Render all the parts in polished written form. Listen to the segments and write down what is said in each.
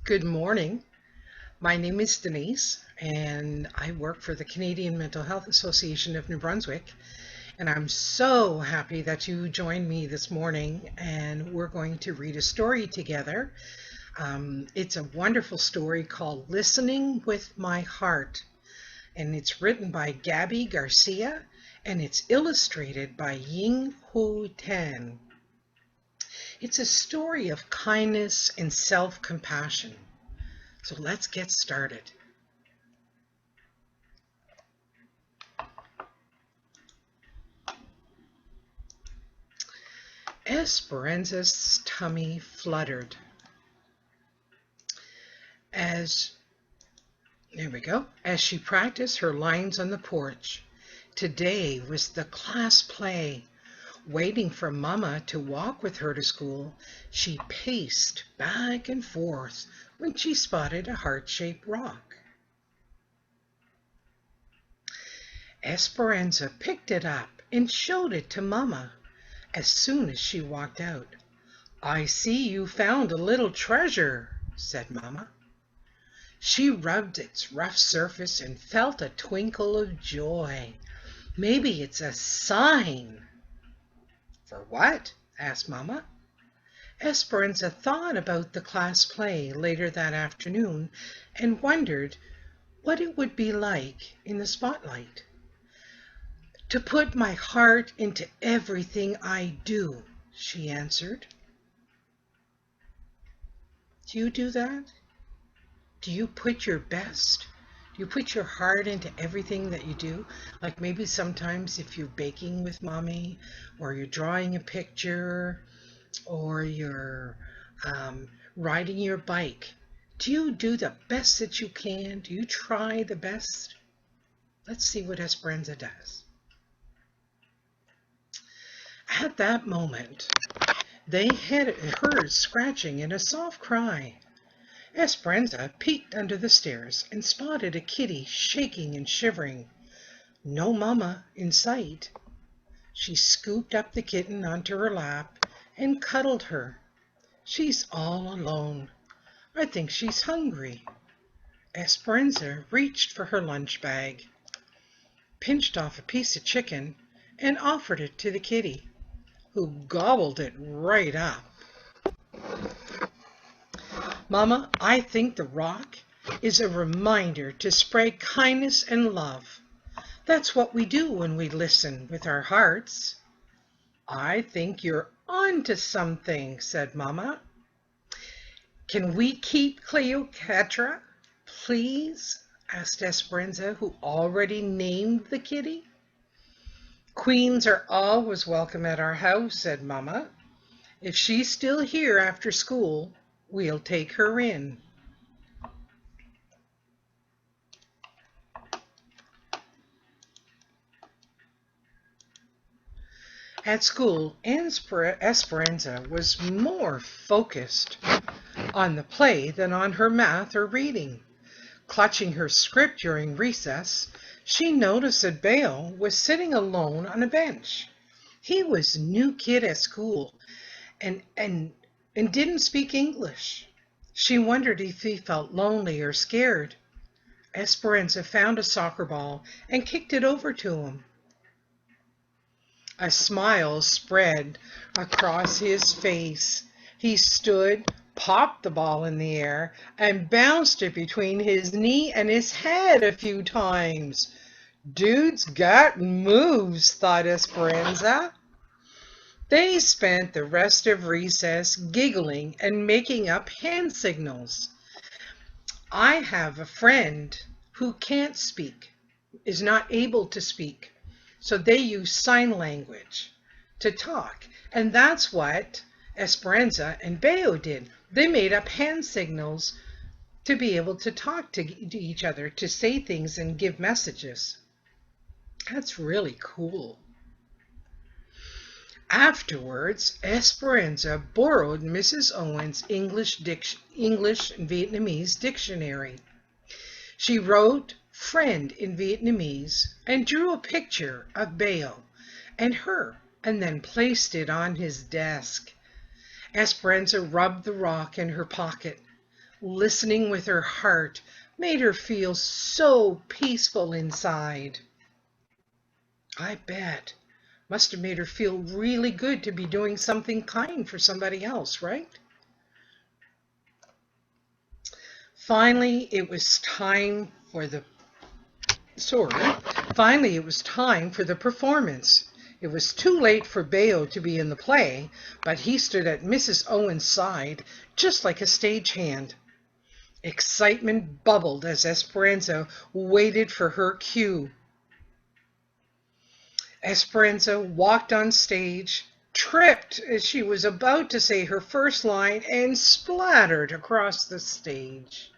Good morning. My name is Denise, and I work for the Canadian Mental Health Association of New Brunswick. And I'm so happy that you joined me this morning, and we're going to read a story together. It's a wonderful story called Listening with My Heart, and it's written by Gabi, Garcia, and it's illustrated by Ying Hu Tan. It's a story of kindness and self-compassion. So let's get started. Esperanza's tummy fluttered as she practiced her lines on the porch. Today was the class play. Waiting for Mama to walk with her to school, she paced back and forth when she spotted a heart-shaped rock. Esperanza picked it up and showed it to Mama as soon as she walked out. "I see you found a little treasure," said Mama. She rubbed its rough surface and felt a twinkle of joy. "Maybe it's a sign." "For what?" asked Mama. Esperanza thought about the class play later that afternoon and wondered what it would be like in the spotlight. "To put my heart into everything I do," she answered. Do you do that? Do you put your best? Do you put your heart into everything that you do? Like maybe sometimes if you're baking with Mommy, or you're drawing a picture, or you're riding your bike, do you do the best that you can? Do you try the best? Let's see what Esperanza does. At that moment, they heard scratching and a soft cry. Esperanza peeked under the stairs and spotted a kitty shaking and shivering. No Mama in sight. She scooped up the kitten onto her lap and cuddled her. "She's all alone. I think she's hungry." Esperanza reached for her lunch bag, pinched off a piece of chicken, and offered it to the kitty, who gobbled it right up. "Mama, I think the rock is a reminder to spread kindness and love. That's what we do when we listen with our hearts." "I think you're on to something," said Mama. "Can we keep Cleopatra, please?" asked Esperanza, who already named the kitty. "Queens are always welcome at our house," said Mama. "If she's still here after school, we'll take her in." At school, Esperanza was more focused on the play than on her math or reading. Clutching her script during recess, she noticed that Bayo was sitting alone on a bench. He was a new kid at school and didn't speak English. She wondered if he felt lonely or scared. Esperanza found a soccer ball and kicked it over to him. A smile spread across his face. He stood, popped the ball in the air, and bounced it between his knee and his head a few times. "Dude's got moves," thought Esperanza. They spent the rest of recess giggling and making up hand signals. I have a friend who can't speak, is not able to speak. So they use sign language to talk. And that's what Esperanza and Bayo did. They made up hand signals to be able to talk to each other, to say things and give messages. That's really cool. Afterwards, Esperanza borrowed Mrs. Owen's English and Vietnamese dictionary. She wrote "friend" in Vietnamese and drew a picture of Bayo and her and then placed it on his desk. Esperanza rubbed the rock in her pocket. Listening with her heart made her feel so peaceful inside. I bet. Must have made her feel really good to be doing something kind for somebody else, right? Finally, it was time for the Finally, it was time for the performance. It was too late for Bayo to be in the play, but he stood at Mrs. Owen's side, just like a stagehand. Excitement bubbled as Esperanza waited for her cue. Esperanza walked on stage, tripped as she was about to say her first line, and splattered across the stage.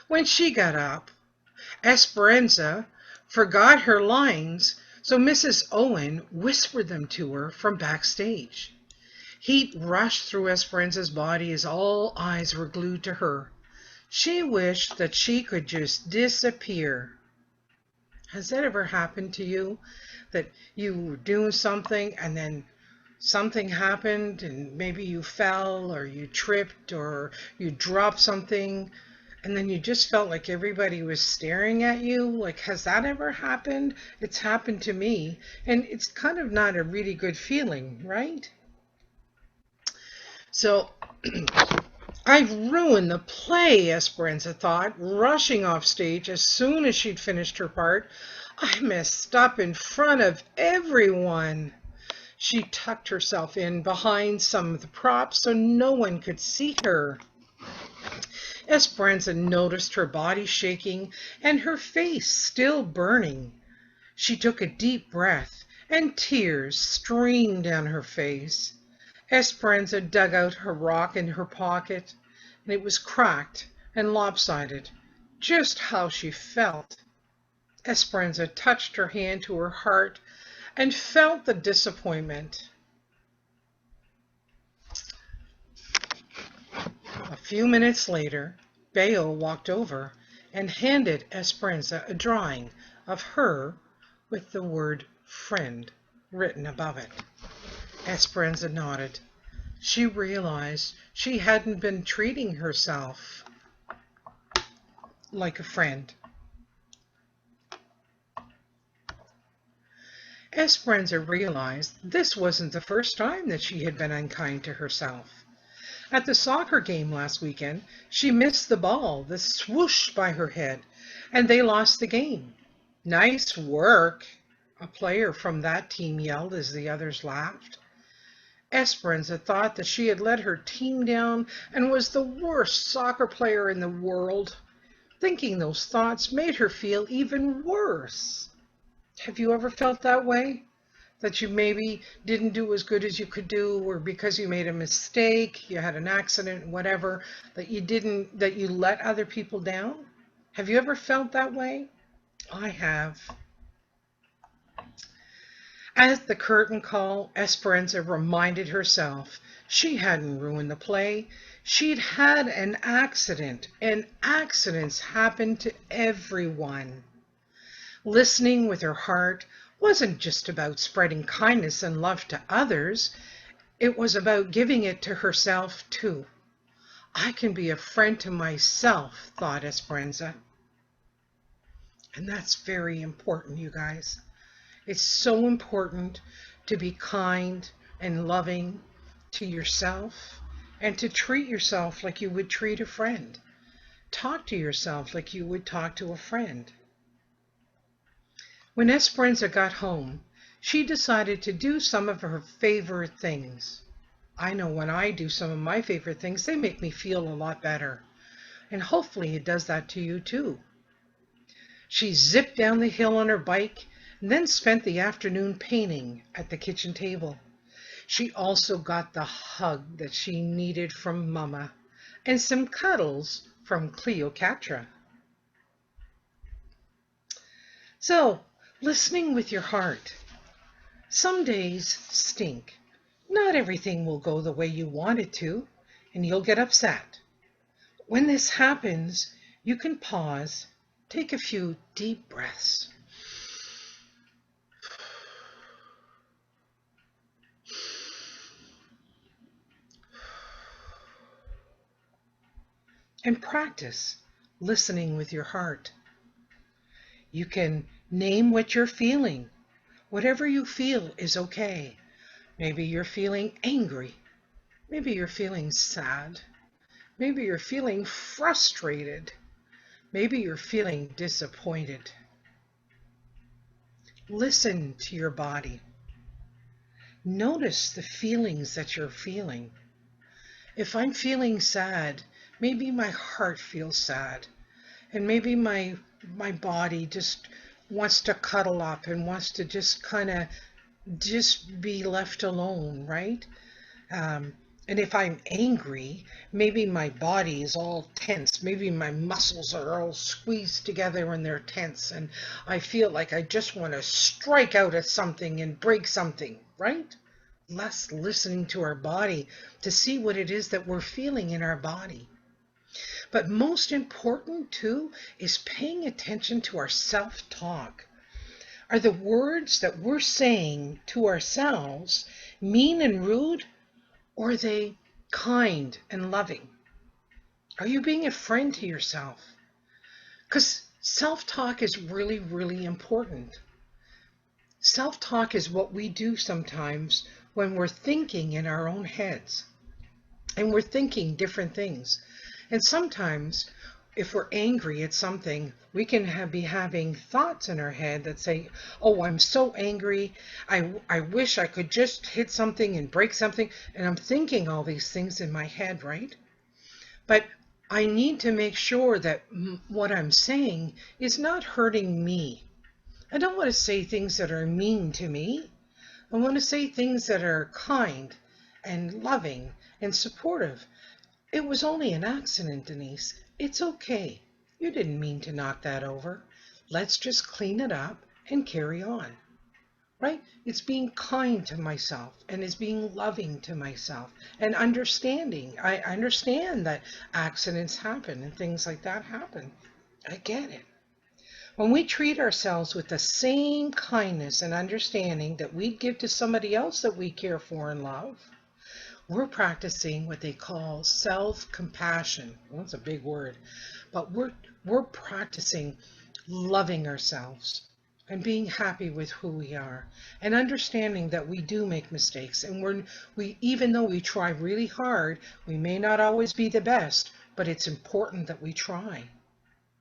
When she got up, Esperanza forgot her lines, so Mrs. Owen whispered them to her from backstage. Heat rushed through Esperanza's body as all eyes were glued to her. She wished that she could just disappear. Has that ever happened to you? That you were doing something and then something happened and maybe you fell or you tripped or you dropped something and then you just felt like everybody was staring at you? Like, has that ever happened? It's happened to me, and it's kind of not a really good feeling, right? So, I've ruined the play, Esperanza thought, rushing off stage as soon as she'd finished her part. I messed up in front of everyone. She tucked herself in behind some of the props so no one could see her. Esperanza noticed her body shaking and her face still burning. She took a deep breath and tears streamed down her face. Esperanza dug out her rock in her pocket, and it was cracked and lopsided, just how she felt. Esperanza touched her hand to her heart and felt the disappointment. A few minutes later, Bayo walked over and handed Esperanza a drawing of her with the word friend written above it. Esperanza nodded. She realized she hadn't been treating herself like a friend. Esperanza realized this wasn't the first time that she had been unkind to herself. At the soccer game last weekend, she missed the ball that swooshed by her head, and they lost the game. Nice work, a player from that team yelled as the others laughed. Esperanza thought that she had let her team down and was the worst soccer player in the world. Thinking those thoughts made her feel even worse. Have you ever felt that way? That you maybe didn't do as good as you could do, or because you made a mistake, you had an accident, whatever, that you let other people down? Have you ever felt that way? I have. At the curtain call, Esperanza reminded herself she hadn't ruined the play. She'd had an accident, and accidents happen to everyone. Listening with her heart wasn't just about spreading kindness and love to others. It was about giving it to herself, too. I can be a friend to myself, thought Esperanza. And that's very important, you guys. It's so important to be kind and loving to yourself and to treat yourself like you would treat a friend. Talk to yourself like you would talk to a friend. When Esperanza got home, she decided to do some of her favorite things. I know when I do some of my favorite things, they make me feel a lot better. And hopefully it does that to you too. She zipped down the hill on her bike and then spent the afternoon painting at the kitchen table. She also got the hug that she needed from Mama and some cuddles from Cleopatra. So, listening with your heart. Some days stink. Not everything will go the way you want it to, and you'll get upset. When this happens, you can pause, take a few deep breaths. and practice listening with your heart. You can name what you're feeling. Whatever you feel is okay. Maybe you're feeling angry. Maybe you're feeling sad. Maybe you're feeling frustrated. Maybe you're feeling disappointed. Listen to your body. Notice the feelings that you're feeling. If I'm feeling sad, maybe my heart feels sad. And maybe my body just wants to cuddle up and wants to just kind of just be left alone, right? And if I'm angry, maybe my body is all tense. Maybe my muscles are all squeezed together and they're tense. And I feel like I just want to strike out at something and break something, right? Less listening to our body to see what it is that we're feeling in our body. But most important too is paying attention to our self-talk. Are the words that we're saying to ourselves mean and rude, or are they kind and loving? Are you being a friend to yourself? Because self-talk is really, really important. Self-talk is what we do sometimes when we're thinking in our own heads and we're thinking different things. And sometimes if we're angry at something, we can be having thoughts in our head that say, oh, I'm so angry. I wish I could just hit something and break something. And I'm thinking all these things in my head, right? But I need to make sure that what I'm saying is not hurting me. I don't want to say things that are mean to me. I want to say things that are kind and loving and supportive. It was only an accident, Denise. It's okay. You didn't mean to knock that over. Let's just clean it up and carry on. Right? It's being kind to myself and it's being loving to myself and understanding. I understand that accidents happen and things like that happen. I get it. When we treat ourselves with the same kindness and understanding that we'd give to somebody else that we care for and love, we're practicing what they call self-compassion. Well, that's a big word, but we're practicing loving ourselves and being happy with who we are and understanding that we do make mistakes, and we even though we try really hard, we may not always be the best, but it's important that we try,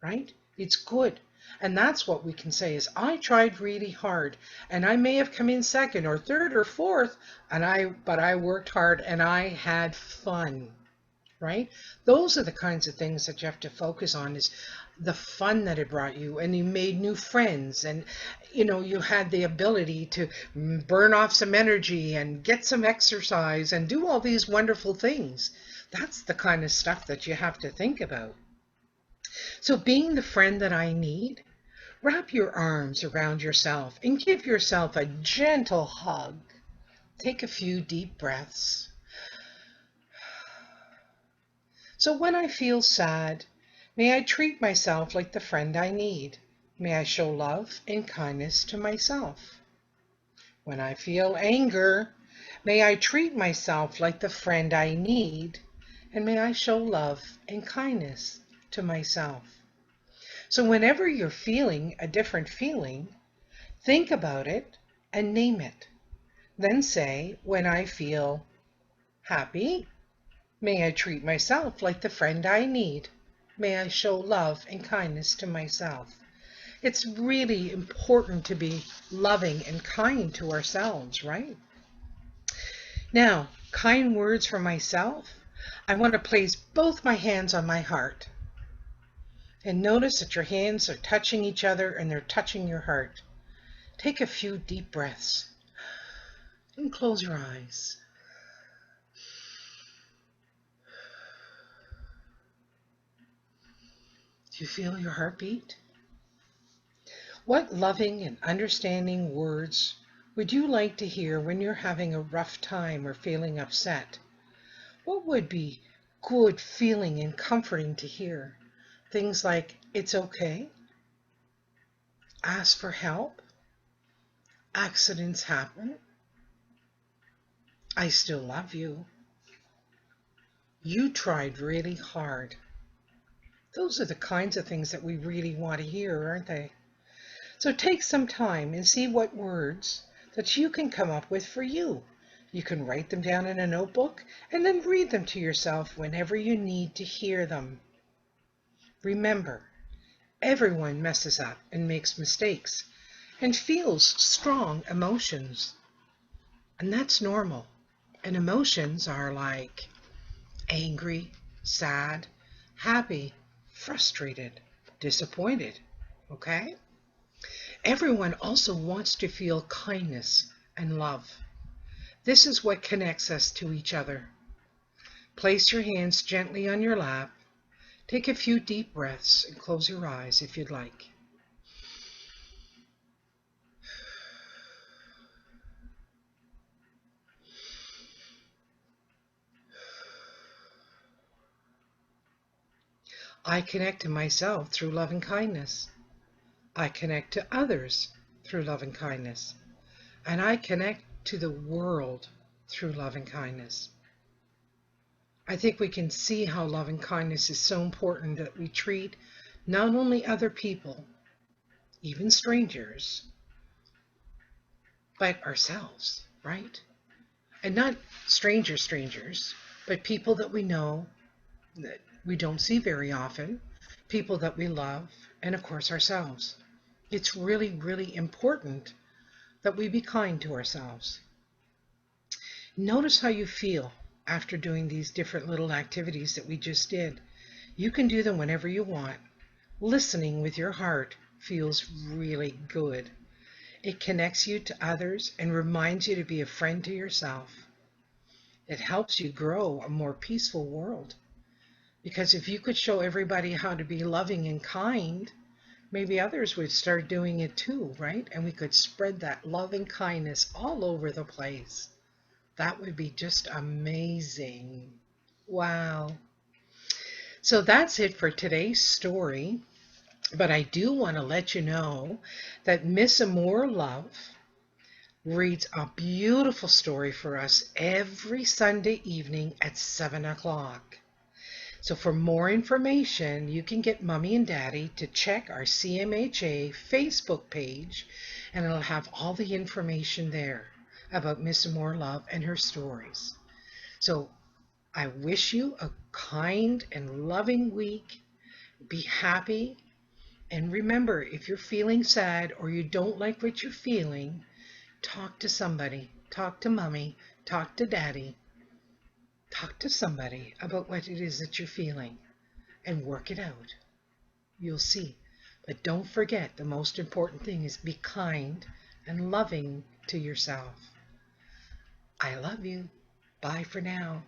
right? It's good. And that's what we can say is, I tried really hard and I may have come in second or third or fourth, but I worked hard and I had fun, right? Those are the kinds of things that you have to focus on, is the fun that it brought you, and you made new friends, and you had the ability to burn off some energy and get some exercise and do all these wonderful things. That's the kind of stuff that you have to think about. So being the friend that I need, wrap your arms around yourself and give yourself a gentle hug. Take a few deep breaths. So when I feel sad, may I treat myself like the friend I need. May I show love and kindness to myself. When I feel anger, may I treat myself like the friend I need, and may I show love and kindness to myself. So whenever you're feeling a different feeling, think about it and name it. Then say, when I feel happy, may I treat myself like the friend I need. May I show love and kindness to myself. It's really important to be loving and kind to ourselves, right? Now, kind words for myself. I want to place both my hands on my heart. And notice that your hands are touching each other and they're touching your heart. Take a few deep breaths and close your eyes. Do you feel your heartbeat? What loving and understanding words would you like to hear when you're having a rough time or feeling upset? What would be good feeling and comforting to hear? Things like, it's okay, ask for help, accidents happen, I still love you, you tried really hard. Those are the kinds of things that we really want to hear, aren't they? So take some time and see what words that you can come up with for you. You can write them down in a notebook and then read them to yourself whenever you need to hear them. Remember, everyone messes up and makes mistakes and feels strong emotions. And that's normal. And emotions are like angry, sad, happy, frustrated, disappointed. Okay? Everyone also wants to feel kindness and love. This is what connects us to each other. Place your hands gently on your lap. Take a few deep breaths and close your eyes if you'd like. I connect to myself through love and kindness. I connect to others through love and kindness. And I connect to the world through love and kindness. I think we can see how love and kindness is so important that we treat not only other people, even strangers, but ourselves, right? And not strangers, but people that we know, that we don't see very often, people that we love, and of course ourselves. It's really, really important that we be kind to ourselves. Notice how you feel after doing these different little activities that we just did. You can do them whenever you want. Listening with your heart feels really good. It connects you to others and reminds you to be a friend to yourself. It helps you grow a more peaceful world. Because if you could show everybody how to be loving and kind, maybe others would start doing it too, right? And we could spread that love and kindness all over the place. That would be just amazing. Wow. So that's it for today's story. But I do want to let you know that Miss Amore Love reads a beautiful story for us every Sunday evening at 7 o'clock. So for more information, you can get Mommy and Daddy to check our CMHA Facebook page, and it'll have all the information there about Miss Amore Love and her stories. So I wish you a kind and loving week. Be happy. And remember, if you're feeling sad or you don't like what you're feeling, talk to somebody. Talk to Mommy. Talk to Daddy. Talk to somebody about what it is that you're feeling and work it out. You'll see. But don't forget, the most important thing is be kind and loving to yourself. I love you. Bye for now.